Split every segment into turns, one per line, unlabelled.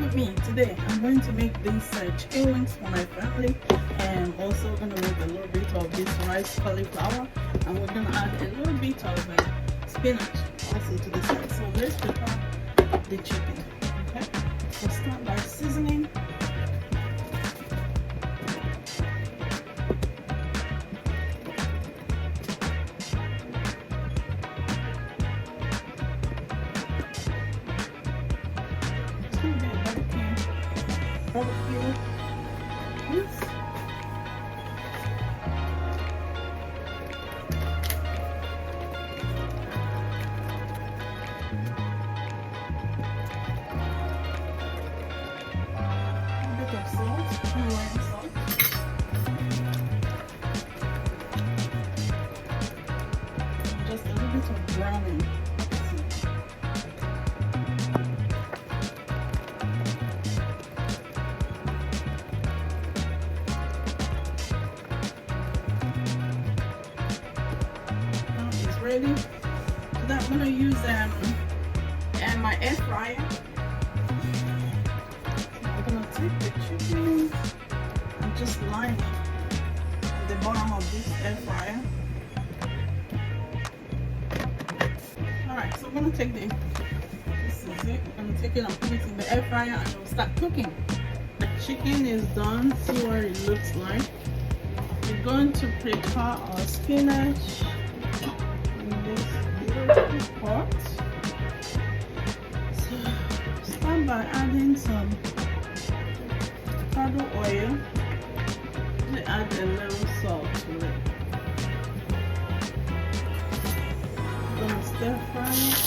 with me today. I'm going to make these chicken wings for my family, and I'm also going to make a little bit of this rice cauliflower, and we're going to add a little bit of spinach also to the side. So let's prepare the chicken. Okay, we'll start by seasoning. Barbecue. Oops. A bit of salt, Himalayan salt. Just a little bit of browning. Ready. So that I'm gonna use my air fryer. So I'm gonna take the chicken and just line it at the bottom of this air fryer. Alright, so I'm gonna take this is it. I'm gonna take it and put it in the air fryer and we'll start cooking. The chicken is done. See what it looks like. We're going to prepare our spinach pot. So start by adding some avocado oil. We add a little salt to it. I'm gonna stir fry it.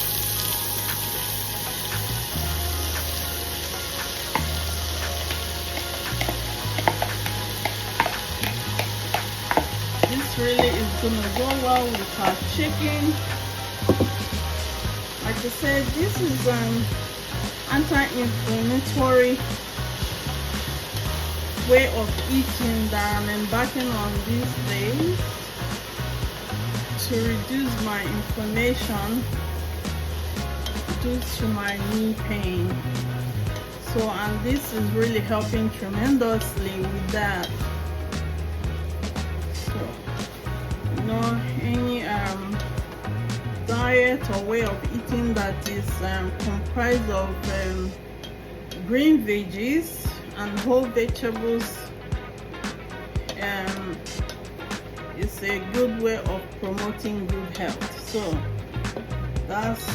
This really is gonna go well with our chicken. Like I said, this is anti-inflammatory way of eating that I'm embarking on these days to reduce my inflammation due to my knee pain. So, and this is really helping tremendously with that. So, you know, any diet or way of eating that is comprised of green veggies and whole vegetables is a good way of promoting good health. So that's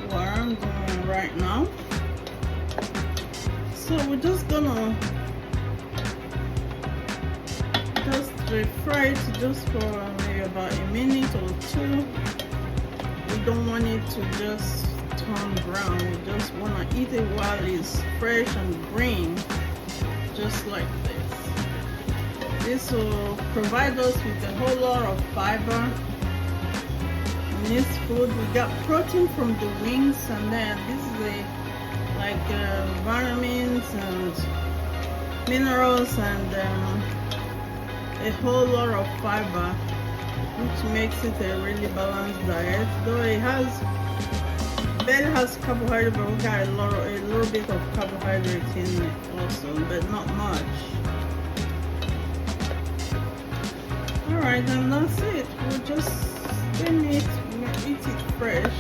what I'm doing right now. So we're just gonna fry it just for maybe about a minute or two. We don't want it to just turn brown. We just want to eat it while it's fresh and green, just like this. This will provide us with a whole lot of fiber in this food. We got protein from the wings, and then this is vitamins and minerals and a whole lot of fiber, which makes it a really balanced diet. Though it barely has carbohydrate, but we got a little bit of carbohydrate in it also, but not much. Alright, and that's it. We'll just spin it, we'll eat it fresh.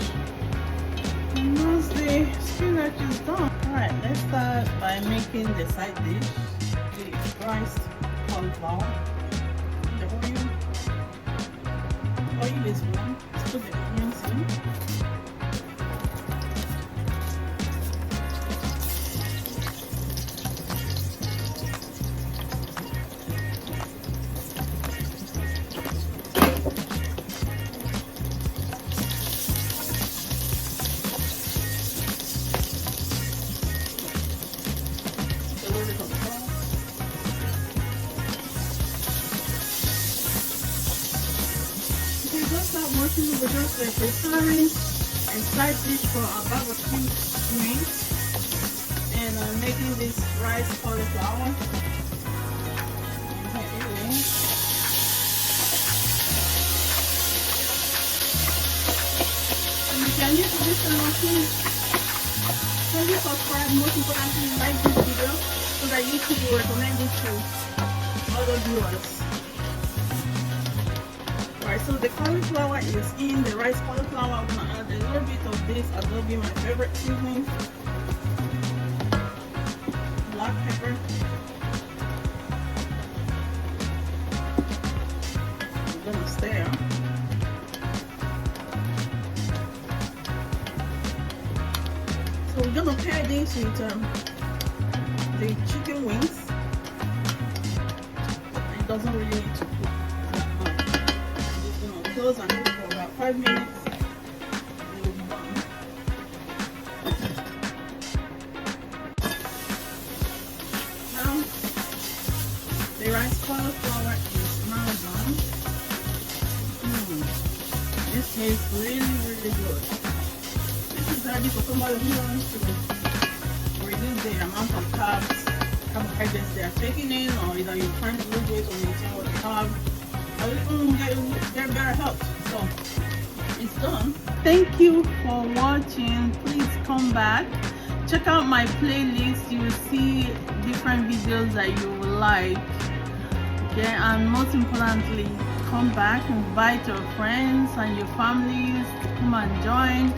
And once the spinach is done. Alright, let's start by making the side dish, the rice cauliflower. Oil is one. Let's put the onions in. A little bit of salt. Just start working with just preparing a side dish for our barbecue wings, and I'm making this rice cauliflower. And you can use this machine Kindly subscribe. Most importantly, like this video so that YouTube will recommend it to other viewers. Alright, so the cauliflower is in the rice cauliflower. I'm gonna add a little bit of this. Will be my favorite seasoning. Black pepper. I'm gonna stir. So we're gonna pair this with the chicken wings. It doesn't really need to cook. I'm just gonna close and cook for about 5 minutes. Now the rice cauliflower is now done. This tastes really, really good. Ready for somebody who wants to reduce the amount of carbohydrates they are taking in, or either you're trying to lose weight or maintain what you have, or even get better health. So it's done. Thank you for watching. Please come back, check out my playlist. You will see different videos that you will like. Okay, and most importantly, come back, invite your friends and your families to come and join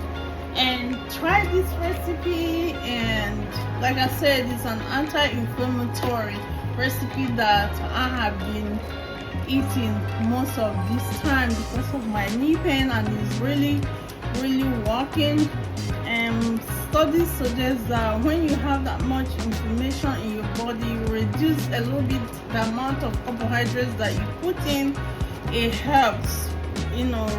and try this recipe. And like I said, it's an anti-inflammatory recipe that I have been eating most of this time because of my knee pain, and it's really working. And studies suggest that when you have that much inflammation in your body, you reduce a little bit the amount of carbohydrates that you put in. It helps,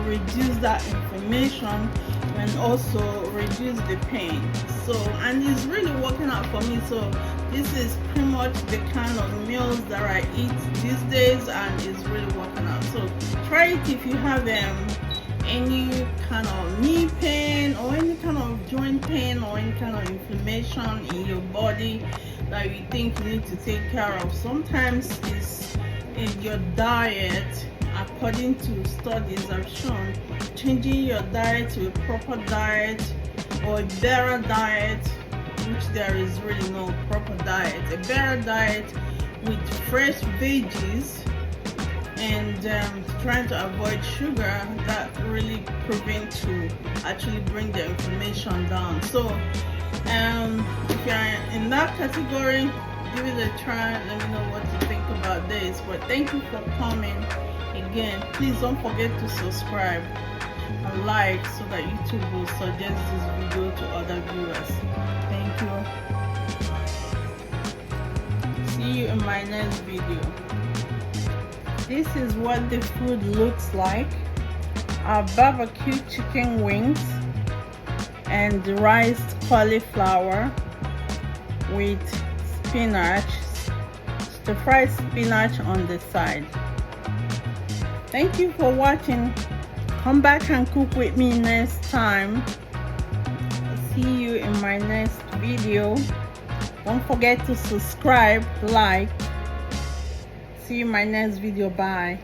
reduce that inflammation and also reduce the pain. So, and it's really working out for me. So this is pretty much the kind of meals that I eat these days, and it's really working out. So try it if you have any kind of knee pain or any kind of joint pain or any kind of inflammation in your body that you think you need to take care of. Sometimes it's in your diet. According to studies have shown, changing your diet to a proper diet or a better diet, which there is really no proper diet, a better diet with fresh veggies and trying to avoid sugar, that really prevents to actually bring the inflammation down. So if you're in that category, give it a try. Let me know what you think about this. But thank you for coming. Again, please don't forget to subscribe and like so that YouTube will suggest this video to other viewers. Thank you. See you in my next video. This is what the food looks like. Our barbecue chicken wings and riced cauliflower with spinach, stir-fried spinach on the side. Thank you for watching. Come back and cook with me next time. See you in my next video. Don't forget to subscribe, like. See you in my next video. Bye.